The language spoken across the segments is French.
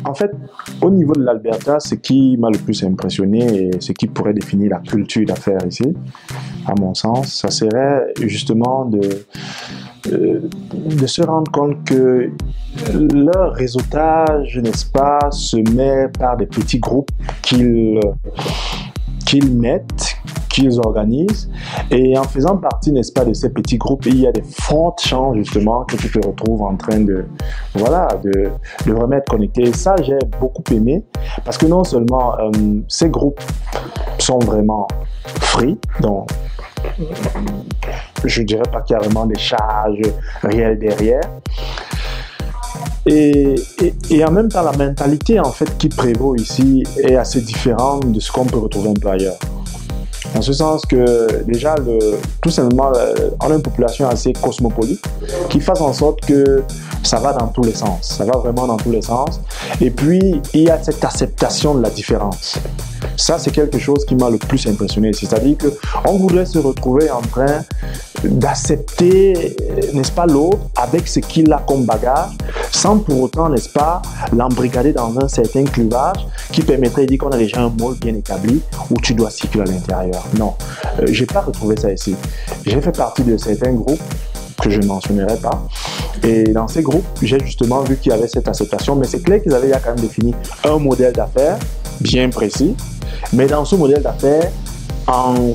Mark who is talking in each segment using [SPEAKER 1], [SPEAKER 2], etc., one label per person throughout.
[SPEAKER 1] En fait, au niveau de l'Alberta, ce qui m'a le plus impressionné et ce qui pourrait définir la culture d'affaires ici, à mon sens, ça serait justement de se rendre compte que leur réseautage, n'est-ce pas, se met par des petits groupes qu'ils mettent, qu'ils organisent, et en faisant partie, n'est-ce pas, de ces petits groupes, il y a des fortes chances justement que tu te retrouves en train de vraiment être connecté. Et ça, j'ai beaucoup aimé, parce que non seulement ces groupes sont vraiment free, donc je dirais pas qu'il y a vraiment des charges réelles derrière. Et en même temps, la mentalité en fait qui prévaut ici est assez différente de ce qu'on peut retrouver un peu ailleurs. En ce sens que déjà, tout simplement, on a une population assez cosmopolite qui fait en sorte que ça va dans tous les sens. Ça va vraiment dans tous les sens. Et puis, il y a cette acceptation de la différence. Ça, c'est quelque chose qui m'a le plus impressionné. C'est-à-dire qu'on voudrait se retrouver en train d'accepter, n'est-ce pas, l'autre avec ce qu'il a comme bagage, sans pour autant, n'est-ce pas, l'embrigader dans un certain clivage qui permettrait de dire qu'on a déjà un moule bien établi où tu dois circuler à l'intérieur. Non, j'ai pas retrouvé ça ici. J'ai fait partie de certains groupes que je ne mentionnerai pas. Et dans ces groupes, j'ai justement vu qu'il y avait cette acceptation, mais c'est clair qu'ils avaient quand même défini un modèle d'affaires bien précis. Mais dans ce modèle d'affaires, en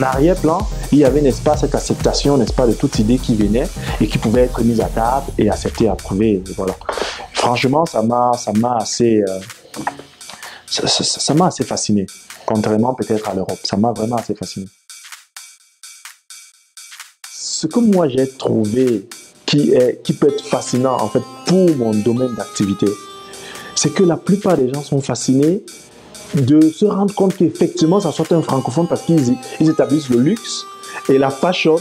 [SPEAKER 1] arrière-plan, il y avait, n'est-ce pas, cette acceptation, n'est-ce pas, de toute idée qui venait et qui pouvait être mise à table et acceptée, approuvée. Voilà. Franchement, ça m'a assez fasciné, contrairement peut-être à l'Europe. Ça m'a vraiment assez fasciné. Ce que moi j'ai trouvé qui peut être fascinant en fait pour mon domaine d'activité, c'est que la plupart des gens sont fascinés de se rendre compte qu'effectivement ça soit un francophone parce qu'ils établissent le luxe et la fashion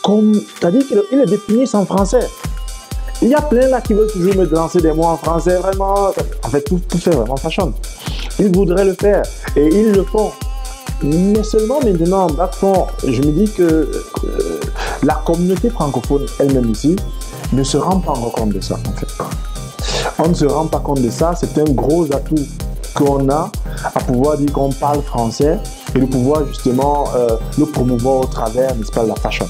[SPEAKER 1] comme, c'est-à-dire qu'ils le définissent en français. Il y a plein là qui veulent toujours me lancer des mots en français, vraiment, en fait tout fait vraiment fashion. Ils voudraient le faire et ils le font. Mais seulement maintenant, back fond, je me dis que la communauté francophone elle-même ici ne se rend pas encore compte de ça en fait. On ne se rend pas compte de ça, c'est un gros atout qu'on a à pouvoir dire qu'on parle français et de pouvoir justement le promouvoir au travers, n'est-ce pas, de la fashion.